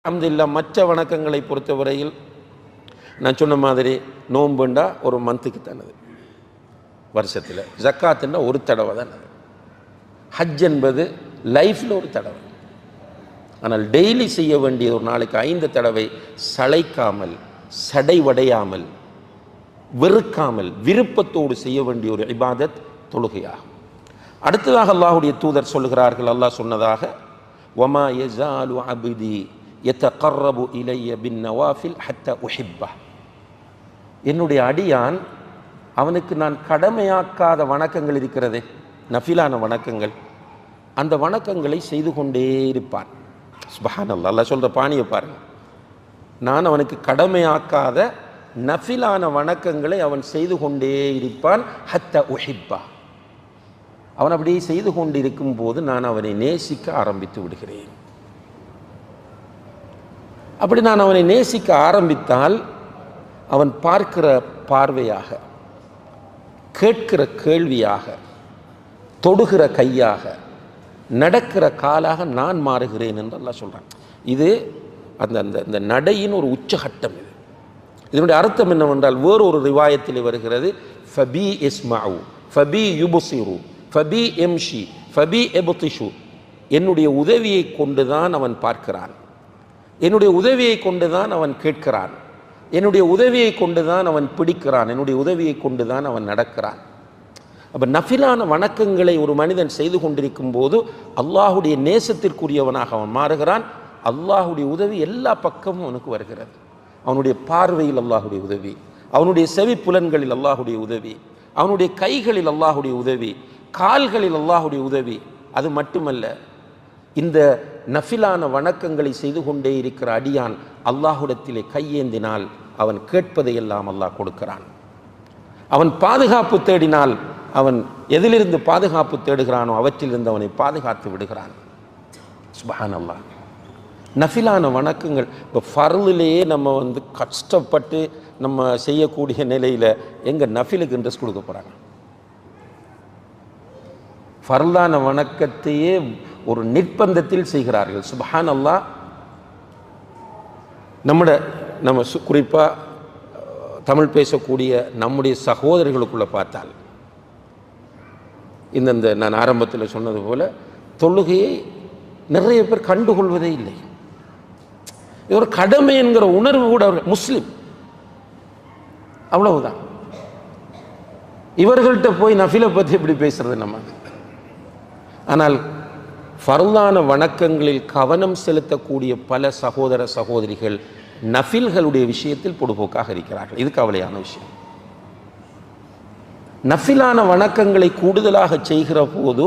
அல்ஹம்துலில்லாஹ். மற்ற வணக்கங்களை பொறுத்தவரையில் நான் சொன்ன மாதிரி நோன்புண்டா ஒரு மந்த்துக்கு தானது, வருஷத்தில். ஜக்காத்துன்னா ஒரு தடவை தான் அது. ஹஜ் என்பது லைஃப்பில் ஒரு தடவை. ஆனால் டெய்லி செய்ய வேண்டிய ஒரு நாளைக்கு 5 தடவை சளைக்காமல், சடைவடையாமல், வெறுக்காமல், விருப்பத்தோடு செய்ய வேண்டிய ஒரு இபாதத் தொழுகையாகும். அடுத்ததாக அல்லாஹுடைய தூதர் சொல்லுகிறார்கள், அல்லாஹ் சொன்னதாக, வமா யஸாலு அப்தி யதகர்ரபு இலைய பின் நவாஃபில் ஹத்தா உஹிப்பஹ். என்னுடைய அடியான் அவனுக்கு நான் கடமையாக்காத வணக்கங்கள் இருக்கிறதே, நஃபிலான வணக்கங்கள், அந்த வணக்கங்களை செய்து கொண்டே இருப்பான். சுப்ஹானல்லாஹ். அல்லாஹ் சொல்ற பாணியை பாருங்க. நான் அவனுக்கு கடமையாக்காத நஃபிலான வணக்கங்களை அவன் செய்து கொண்டே இருப்பான். ஹத்தா உஹிப்பஹ். அவன் அப்படியே செய்து கொண்டிருக்கும் போது நான் அவனை நேசிக்க ஆரம்பித்து விடுகிறேன். அப்படி நான் அவனை நேசிக்க ஆரம்பித்தால் அவன் பார்க்கிற பார்வையாக, கேட்கிற கேள்வியாக, தொடுகிற கையாக, நடக்கிற காலாக நான் மாறுகிறேன் என்று அல்லாஹ் சொல்கிறான். இது அந்த அந்த அந்த நடையின் ஒரு உச்சகட்டம். இது இதனுடைய அர்த்தம் என்னவென்றால், வேறொரு ரிவாயத்தில் வருகிறது, ஃபபி இஸ்மஉ ஃபபி யுபசிரு ஃபபி எம்ஷி ஃபபி எபுதிஷு. என்னுடைய உதவியை கொண்டுதான் அவன் பார்க்கிறான், என்னுடைய உதவியை கொண்டுதான் அவன் கேட்கிறான், என்னுடைய உதவியை கொண்டுதான் அவன் பிடிக்கிறான், என்னுடைய உதவியை கொண்டுதான் அவன் நடக்கிறான். அப்போ நஃபிலான வணக்கங்களை ஒரு மனிதன் செய்து கொண்டிருக்கும் போது அல்லாஹுடைய நேசத்திற்குரியவனாக அவன் மாறுகிறான். அல்லாஹுடைய உதவி எல்லா பக்கமும் அவனுக்கு வருகிறது. அவனுடைய பார்வையில் அல்லாஹுடைய உதவி, அவனுடைய செவி புலன்களில் அல்லாஹுடைய உதவி, அவனுடைய கைகளில் அல்லாஹுடைய உதவி, கால்களில் அல்லாஹுடைய உதவி. அது மட்டுமல்ல, இந்த நஃபிலான வணக்கங்களை செய்து கொண்டே இருக்கிற அடியான் அல்லாஹுடத்திலே கையேந்தினால் அவன் கேட்பதையெல்லாம் அல்லாஹ் கொடுக்கிறான். அவன் பாதுகாப்பு தேடினால் அவன் எதிலிருந்து பாதுகாப்பு தேடுகிறானோ அவற்றிலிருந்து அவனை பாதுகாத்து விடுகிறான். சுப்ஹானல்லாஹ். நஃபிலான வணக்கங்கள் இப்போ ஃபர்லிலேயே நம்ம கஷ்டப்பட்டு நம்ம செய்யக்கூடிய நிலையில் எங்கள் நஃபிலுக்கு இன்ட்ரெஸ்ட் கொடுக்க போகிறாங்க. ஃபர்லான வணக்கத்தையே ஒரு நிர்பந்தத்தில் செய்கிறார்கள். சுப்ஹானல்லாஹ். நம்ம குறிப்பாக தமிழ் பேசக்கூடிய நம்முடைய சகோதரர்களுக்குள்ளே பார்த்தால், இந்த நான் ஆரம்பத்தில் சொன்னது போல் தொழுகையை நிறைய பேர் கண்டுகொள்வதே இல்லை. இது ஒரு கடமை என்கிற உணர்வு கூட முஸ்லிம், அவ்வளவுதான். இவர்கள்ட்ட போய் நஃபிலை பற்றி எப்படி பேசுறது நம்ம? ஆனால் ஃபர்லான வணக்கங்களில் கவனம் செலுத்தக்கூடிய பல சகோதர சகோதரிகள் நஃபில்களுடைய விஷயத்தில் பொடுபோக்காக இருக்கிறார்கள். இது கவலையான விஷயம். நஃபிலான வணக்கங்களை கூடுதலாக செய்கிற போது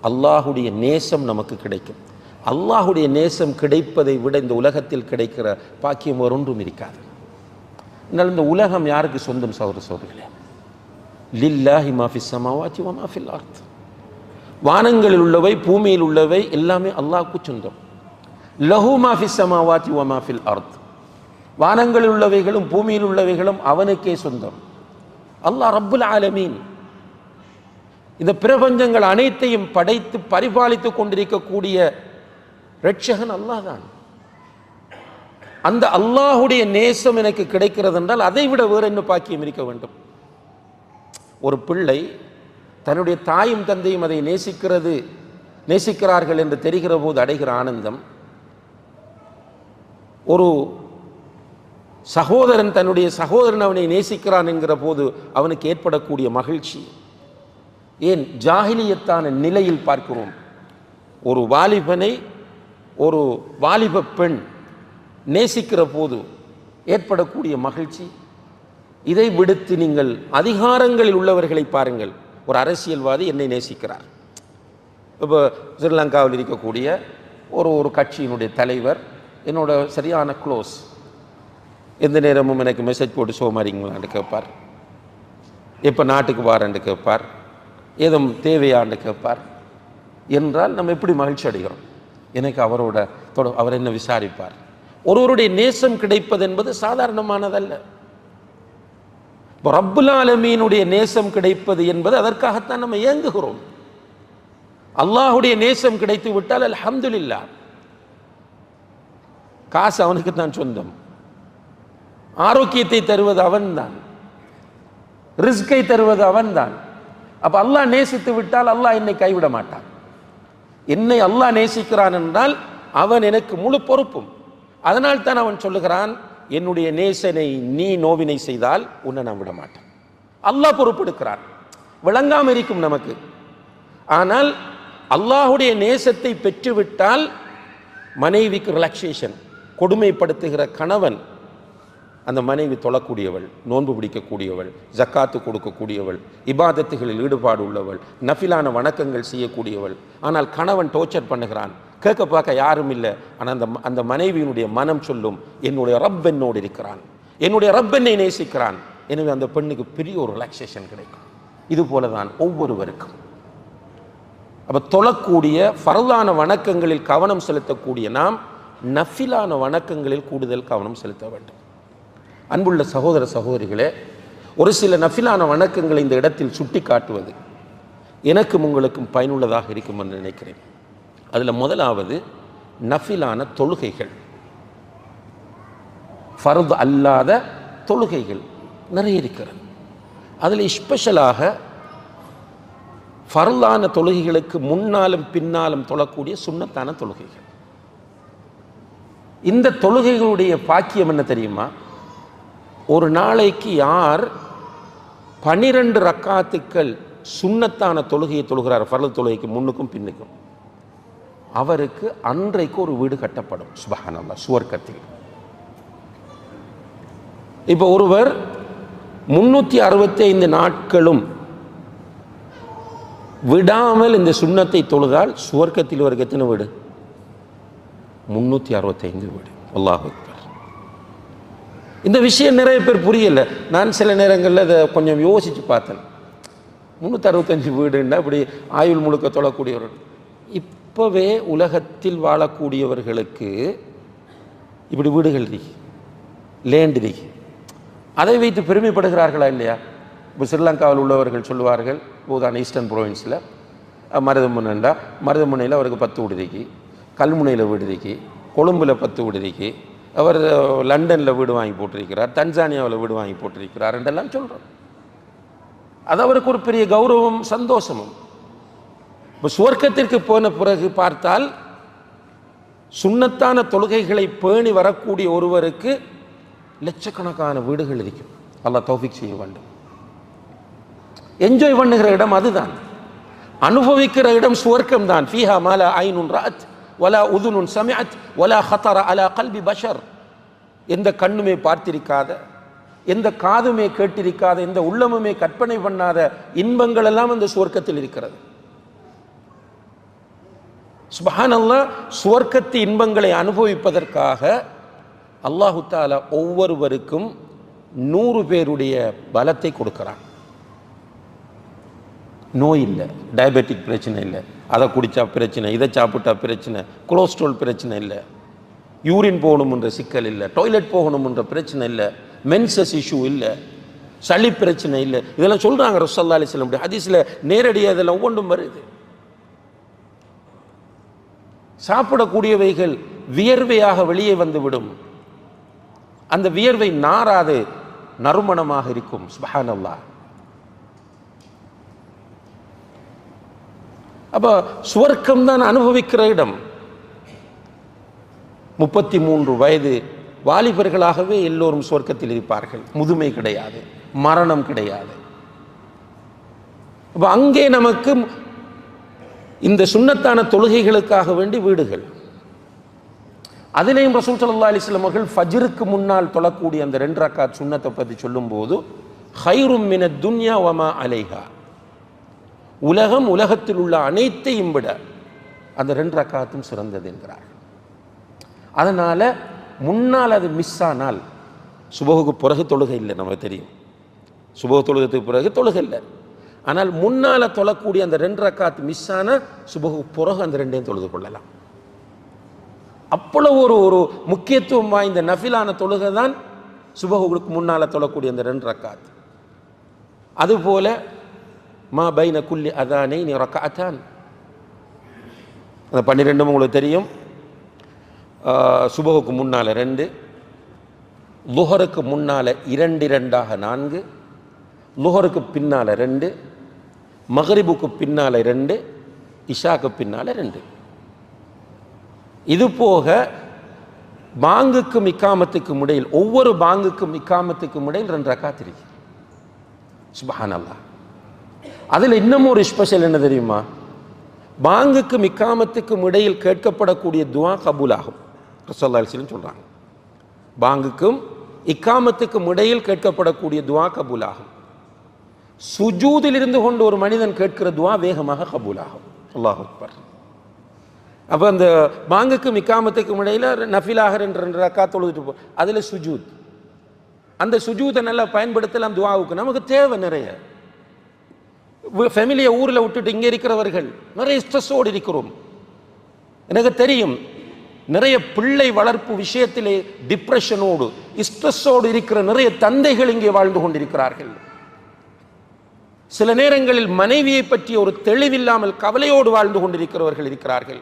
அல்லாஹுடைய நேசம் நமக்கு கிடைக்கும். அல்லாஹுடைய நேசம் கிடைப்பதை விட இந்த உலகத்தில் கிடைக்கிற பாக்கியம் ஒன்றும் இருக்காது. அதனால் இந்த உலகம் யாருக்கு சொந்தம் சகோதர சகோதரிகளே? லில்லாஹி மா ஃபிஸ் ஸமாவாத்தி வ மா ஃபில் அர்த். வானங்களில் உள்ளவை பூமியில் உள்ளவை எல்லாமே அல்லாஹ்வுக்கு சொந்தம். லஹு மா ஃபிஸ் ஸமாவாத்தி வ மா ஃபில் அர்த். வானங்களில் உள்ளவைகளும் பூமியில் உள்ளவைகளும் அவனுக்கே சொந்தம். அல்லாஹ் ரப்புல் ஆலமீன். இந்த பிரபஞ்சங்கள் அனைத்தையும் படைத்து பரிபாலித்து கொண்டிருக்கக்கூடிய ரட்சகன் அல்லாஹ் தான். அந்த அல்லாஹுடைய நேசம் எனக்கு கிடைக்கிறது என்றால் அதை விட வேறு என்ன பாக்கியம் இருக்க வேண்டும்? ஒரு பிள்ளை தன்னுடைய தாயும் தந்தையும் அதை நேசிக்கிறார்கள் என்று தெரிகிற போது அடைகிற ஆனந்தம், ஒரு சகோதரன் தன்னுடைய சகோதரன் அவனை நேசிக்கிறான் என்கிற போது அவனுக்கு ஏற்படக்கூடிய மகிழ்ச்சி, ஏன் ஜாஹிலியத்தான நிலையில் பார்க்கிறோம். ஒரு வாலிபனை ஒரு வாலிப பெண் நேசிக்கிற போது ஏற்படக்கூடிய மகிழ்ச்சி, இதை விடுத்து நீங்கள் அதிகாரங்களில் உள்ளவர்களை பாருங்கள். ஒரு அரசியல்வாதி என்னை நேசிக்கிறார். இப்போ ஸ்ரீலங்காவில் இருக்கக்கூடிய ஒரு கட்சியினுடைய தலைவர் என்னோட சரியான க்ளோஸ், எந்த நேரமும் எனக்கு மெசேஜ் போட்டு சோமாரிங்களான்னு கேட்பார், எப்போ நாட்டுக்கு வாரன்னு கேட்பார், ஏதும் தேவையான்னு கேட்பார். என்றால் நம்ம எப்படி மகிழ்ச்சி அடைகிறோம்? எனக்கு அவர் என்ன விசாரிப்பார். ஒருவருடைய நேசம் கிடைப்பது என்பது சாதாரணமானதல்ல. ரப்புல் ஆலமீனுடைய நேசம் கிடைப்பது என்பது அதற்காகத்தான் நம்ம ஏங்குகிறோம். அல்லாஹுடைய நேசம் கிடைத்து விட்டால் அல்ஹம்துலில்லாஹ். காசு அவனுக்கு தான் சொந்தம். ஆரோக்கியத்தை தருவது அவன்தான், ரிஸ்கை தருவது அவன்தான். அப்ப அல்லாஹ் நேசித்து விட்டால் அல்லாஹ் என்னை கைவிட மாட்டான். என்னை அல்லாஹ் நேசிக்கிறான் என்றால் அவன் எனக்கு முழு பொறுப்பும். அதனால் தான் அவன் சொல்லுகிறான், என்னுடைய நேசனை நீ நோவினை செய்தால் உன்னை நான் விட மாட்டேன். அல்லாஹ் பொறுப்பெடுக்கிறான். விளங்காம இருக்கும் நமக்கு. ஆனால் அல்லாஹுடைய நேசத்தை பெற்றுவிட்டால் மனைவிக்கு ரிலாக்ஸேஷன். கொடுமைப்படுத்துகிற கணவன், அந்த மனைவி தொழக்கூடியவள், நோன்பு பிடிக்கக்கூடியவள், ஜக்காத்து கொடுக்கக்கூடியவள், இபாதத்துகளில் ஈடுபாடு உள்ளவள், நஃபிலான வணக்கங்கள் செய்யக்கூடியவள். ஆனால் கணவன் டோர்ச்சர் பண்ணுகிறான், கேட்க பார்க்க யாரும் இல்லை. ஆனால் அந்த மனைவியினுடைய மனம் சொல்லும், என்னுடைய ரப் என்னோடு இருக்கிறான், என்னுடைய ரப் என்னை நேசிக்கிறான். எனவே அந்த பெண்ணுக்கு பெரிய ஒரு ரிலாக்ஸேஷன் கிடைக்கும். இது போல தான் ஒவ்வொருவருக்கும். அப்போ தொழக்கூடிய ஃபர்லான வணக்கங்களில் கவனம் செலுத்தக்கூடிய நாம் நஃபிலான வணக்கங்களில் கூடுதல் கவனம் செலுத்த வேண்டும். அன்புள்ள சகோதர சகோதரிகளே, ஒரு சில நஃபிலான வணக்கங்களை இந்த இடத்தில் சுட்டி காட்டுவது எனக்கும் உங்களுக்கும் பயனுள்ளதாக இருக்கும் என்று நினைக்கிறேன். அதில் முதலாவது நஃபிலான தொழுகைகள். ஃபர்து அல்லாத தொழுகைகள் நிறைய இருக்கிறது. அதில் ஸ்பெஷலாக ஃபர்லான தொழுகைகளுக்கு முன்னாலும் பின்னாலும் தொழக்கூடிய சுன்னத்தான தொழுகைகள். இந்த தொழுகைகளுடைய பாக்கியம் என்ன தெரியுமா? ஒரு நாளைக்கு யார் 12 ரக்காத்துக்கள் சுன்னத்தான தொழுகையை தொழுகிறார், ஃபர்ல் தொழுகைக்கு முன்னுக்கும் பின்னுக்கும், அவருக்கு அன்றைக்கு ஒரு வீடு கட்டப்படும். சுப்ஹானல்லாஹ், சுவர்க்கத்தில். இப்போ ஒருவர் 365 நாட்களும் விடாமல் இந்த சுன்னத்தை தொழுதால் சுவர்க்கத்தில் அவருக்கு எத்தனை வீடு? 365 வீடு. அல்லாஹ் அக்பர். இந்த விஷயம் நிறைய பேர் புரியல. நான் சில நேரங்களில் அதை கொஞ்சம் யோசித்து பார்த்தேன். 365 வீடுன்னா இப்படி ஆயுள் முழுக்க தொழக்கூடியவர்கள். இப்போவே உலகத்தில் வாழக்கூடியவர்களுக்கு இப்படி வீடுகள் இருக்கு, லேண்ட் இருக்கு. அதை வைத்து பெருமைப்படுகிறார்களா இல்லையா? இப்போ ஸ்ரீலங்காவில் உள்ளவர்கள் சொல்லுவார்கள், இப்போதான் ஈஸ்டர்ன் ப்ரொவின்ஸில் மருதமுனைண்டா, மருதமுனையில் அவருக்கு 10 வீடு இருக்கு, கல்முனையில் வீடு இருக்கு, கொழும்பில் 10 வீடு இருக்கு, அவர் லண்டனில் வீடு வாங்கி போட்டிருக்கிறார், தன்சானியாவில் வீடு வாங்கி போட்டிருக்கிறார் என்றெல்லாம் சொல்கிறோம். அது அவருக்கு ஒரு பெரிய கௌரவம், சந்தோஷமும். இப்போ சுவர்க்கத்திற்கு போன பிறகு பார்த்தால் சுன்னத்தான தொழுகைகளை பேணி வரக்கூடிய ஒருவருக்கு லட்சக்கணக்கான வீடுகள் இருக்கும். அல்லாஹ் தௌஃபீக் செய்ய வேண்டும். என்ஜாய் பண்ணுகிற இடம் அதுதான், அனுபவிக்கிற இடம் சுவர்க்கம் தான். ஃபீஹா மாலா ஐனுன் ரஅத் வலா உதுனுன் சமிஅத் வலா ஹதர அலா கல்பி பஷர். எந்த கண்ணுமே பார்த்திருக்காத, எந்த காதுமே கேட்டிருக்காத, எந்த உள்ளமுமே கற்பனை பண்ணாத இன்பங்கள் எல்லாம் அந்த சுவர்க்கத்தில் இருக்கிறது. சுப்ஹானல்லாஹ், சுவர்க்கத்து இன்பங்களை அனுபவிப்பதற்காக அல்லாஹு தஆலா ஒவ்வொருவருக்கும் 100 பேருடைய பலத்தை கொடுக்கிறான். நோய் இல்லை, டயபெட்டிக் பிரச்சனை இல்லை, அதை குடித்தா பிரச்சனை, இதை சாப்பிட்டா பிரச்சனை, கொலஸ்ட்ரால் பிரச்சனை இல்லை, யூரின் போகணும்ன்ற சிக்கல் இல்லை, டாய்லெட் போகணும்ன்ற பிரச்சனை இல்லை, மென்சஸ் இஷ்யூ இல்லை, சளி பிரச்சனை இல்லை. இதெல்லாம் சொல்கிறாங்க ரசூலுல்லாஹி அலைஹி வஸல்லம் ஹதீஸில் நேரடியாக இதெல்லாம் ஒவ்வொன்றும் வருது. சாப்பிடக்கூடியவைகள் வியர்வையாக வெளியே வந்துவிடும். அந்த வியர்வை நாராது, நறுமணமாக இருக்கும். சுப்ஹானல்லாஹ். அப்போ சுவர்க்கம் தான் அனுபவிக்கிற இடம். 33 வயது வாலிபர்களாகவே எல்லோரும் சுவர்க்கத்தில் இருப்பார்கள். முதுமை கிடையாது, மரணம் கிடையாது. அப்போ அங்கே நமக்கு இந்த சுன்னத்தான தொழுகைகளுக்காக வேண்டி வீடுகள். அதிலேயும் ரசூல் ஸல்லல்லாஹு அலைஹி வஸல்லம் அவர்கள் ஃபஜ்ருக்கு முன்னால் தொழக்கூடிய அந்த 2 ரக்காத் சுன்னத்தை பற்றி சொல்லும்போது, ஹைரும் மினத் துன்யா வமா அலைஹா, உலகம், உலகத்தில் உள்ள அனைத்தையும் விட அந்த 2 ரக்காத்தும் சிறந்தது என்கிறார். அதனால் முன்னால் அது மிஸ் ஆனால், சுபஹுக்கு பிறகு தொழுகை இல்லை, நமக்கு தெரியும். சுபஹ் தொழுகத்துக்கு பிறகு தொழுகை இல்லை. ஆனால் முன்னால் தொழக்கூடிய அந்த 2 ரக்காத்து மிஸ் ஆனால் சுபஹுக்கு பிறகு அந்த 2ஐயும் தொழுது கொள்ளலாம். அவ்வளவு ஒரு முக்கியத்துவம் வாய்ந்த நஃபிலான தொழுகை தான் சுபஹுக்கு முன்னால் தொழக்கூடிய அந்த 2 ரக்காத். அதுபோல மா பைன குல்லி அதானைனி ரக்அத்தான், அந்த 12 உங்களுக்கு தெரியும். சுபஹுக்கு முன்னால் 2, லுஹருக்கு முன்னால் 2 2ஆக 4, லுஹருக்கு பின்னால் 2, மகரிபுக்கு பின்னால் 2, இஷாக்கு பின்னால் 2. இது போக பாங்குக்கும் இக்காமத்துக்கும் இடையில், ஒவ்வொரு பாங்குக்கும் இக்காமத்துக்கும் இடையில் 2 ரக்காத் இருக்கு. சுப்ஹானல்லாஹ். அதில் இன்னும் ஒரு ஸ்பெஷல் என்ன தெரியுமா? பாங்குக்கும் இக்காமத்துக்கும் இடையில் கேட்கப்படக்கூடிய துவா கபூல் ஆகும். ரசூலுல்லாஹி அலைஹி வஸல்லம் சொல்றாங்க, பாங்குக்கும் இக்காமத்துக்கும் இடையில் கேட்கப்படக்கூடிய துவா கபூல் ஆகும். சுஜூதில் இருந்து கொண்டு ஒரு மனிதன் கேட்கிற துவா வேகமாக கபூல் ஆகும். அல்லாஹ் அக்பர். அப்போ அந்த பாங்குக்கும் இக்காமத்துக்கும் இடையில் நஃபிலாக 2 ரக்காத் தொழுதுட்டு போ, அதில் சுஜூத், அந்த சுஜூதை நல்லா பயன்படுத்தலாம் துவாவுக்கு. நமக்கு தேவை நிறைய. ஃபேமிலியை ஊரில் விட்டுட்டு இங்கே இருக்கிறவர்கள் நிறைய ஸ்ட்ரெஸ்ஸோடு இருக்கிறோம். எனக்கு தெரியும், நிறைய பிள்ளை வளர்ப்பு விஷயத்திலே டிப்ரெஷனோடு ஸ்ட்ரெஸ்ஸோடு இருக்கிற நிறைய தந்தைகள் இங்கே வாழ்ந்து கொண்டிருக்கிறார்கள். சில நேரங்களில் மனைவியை பற்றி ஒரு தெளிவில்லாமல் கவலையோடு வாழ்ந்து கொண்டிருக்கிறவர்கள் இருக்கிறார்கள்.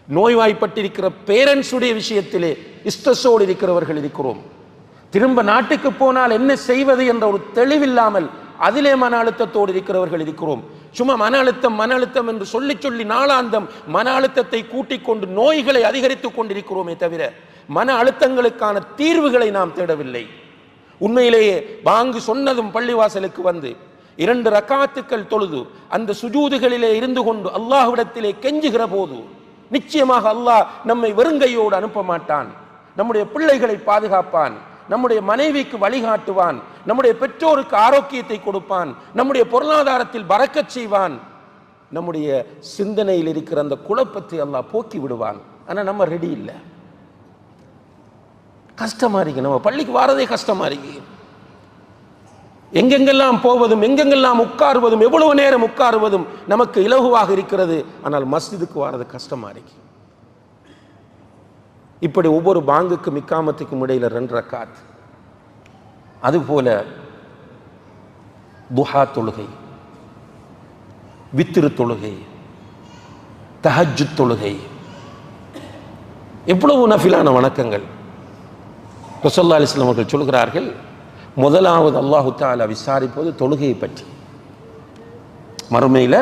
நோய்வாய்ப்பட்டிருக்கிற பேரண்ட்ஸுடைய விஷயத்திலே ஸ்ட்ரெஸ்ஸோடு இருக்கிறவர்கள் இருக்கிறோம். திரும்ப நாட்டுக்கு போனால் என்ன செய்வது என்ற ஒரு தெளிவில்லாமல் அதிலே மன அழுத்தத்தோடு இருக்கிறவர்கள் இருக்கிறோம். சும்மா மன அழுத்தம் என்று சொல்லி சொல்லி நாளாந்தம் மன அழுத்தத்தை கூட்டிக் கொண்டு நோய்களை அதிகரித்துக் கொண்டிருக்கிறோமே தவிர மன அழுத்தங்களுக்கான தீர்வுகளை நாம் தேடவில்லை. உண்மையிலேயே பாங்கு சொன்னதும் பள்ளிவாசலுக்கு வந்து 2 ரக்காத்துக்கள் தொழுது அந்த சுஜூதுகளிலே இருந்து கொண்டு அல்லாஹ்விடத்திலே கெஞ்சுகிற போது நிச்சயமாக அல்லாஹ் நம்மை வெறுங்கையோடு அனுப்ப மாட்டான். நம்முடைய பிள்ளைகளை பாதுகாப்பான், நம்முடைய மனைவிக்கு வழிகாட்டுவான், நம்முடைய பெற்றோருக்கு ஆரோக்கியத்தை கொடுப்பான், நம்முடைய பொருளாதாரத்தில் பரக்கத் செய்வான், நம்முடைய சிந்தனையில் இருக்கிற அந்த குழப்பத்தை அல்லாஹ் போக்கி விடுவான். ஆனால் நம்ம ரெடி இல்லை. கஷ்டமா இருக்கு, நம்ம பள்ளிக்கு வாரதே கஷ்டமா இருக்கு. எங்கெங்கெல்லாம் போவதும் எங்கெங்கெல்லாம் உட்காருவதும் எவ்வளவு நேரம் உட்காருவதும் நமக்கு இலகுவாக இருக்கிறது. ஆனால் மஸ்ஜிதுக்கு வாரது கஷ்டமா இருக்கு. இப்படி ஒவ்வொரு பாங்குக்கும் இக்காமத்துக்கும் இடையில 2 ரக்காத். அதுபோல துஹா தொழுகை, வித்ரு தொழுகை, தஹஜ்ஜுத் தொழுகை, எவ்வளவு நஃபிலான வணக்கங்கள். ரசூலுல்லாஹி அலைஹி வஸல்லம் அவர்கள் சொல்கிறார்கள், முதலாவது அல்லாஹு தஆலா விசாரிப்பது தொழுகையை பற்றி. மறுமையில்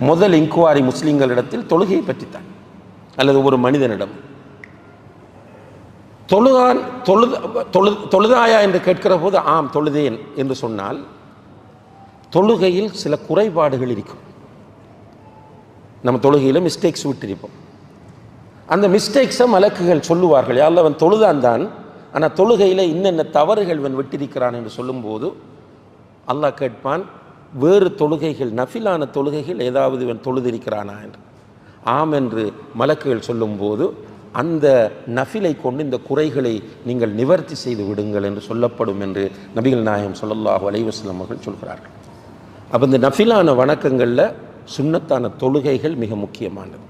முதல் இன்குவாரி முஸ்லிம்களிடத்தில் தொழுகையை பற்றித்தான், அல்லது ஒரு மனிதனிடம். தொழுதாயா என்று கேட்கிற போது ஆம் தொழுதேன் என்று சொன்னால் தொழுகையில் சில குறைபாடுகள் இருக்கும். நம்ம தொழுகையில் மிஸ்டேக்ஸ் விட்டிருப்போம். அந்த மிஸ்டேக்ஸை மலக்குகள் சொல்லுவார்கள், யாரில் அவன் தொழுதான் தான், ஆனால் தொழுகையில் இன்னென்ன தவறுகள் இவன் விட்டிருக்கிறான் என்று சொல்லும்போது அல்லாஹ் கேட்பான், வேறு தொழுகைகள் நஃபிலான தொழுகைகள் ஏதாவது இவன் தொழுதிருக்கிறானா என்று. ஆம் என்று மலக்குகள் சொல்லும்போது அந்த நஃபிலை கொண்டு இந்த குறைகளை நீங்கள் நிவர்த்தி செய்து விடுங்கள் என்று சொல்லப்படும் என்று நபிகள் நாயகம் ஸல்லல்லாஹு அலைஹி வஸல்லம் அவர்கள் சொல்கிறார்கள். அப்போ இந்த நஃபிலான வணக்கங்களில் சுன்னத்தான தொழுகைகள் மிக முக்கியமானது.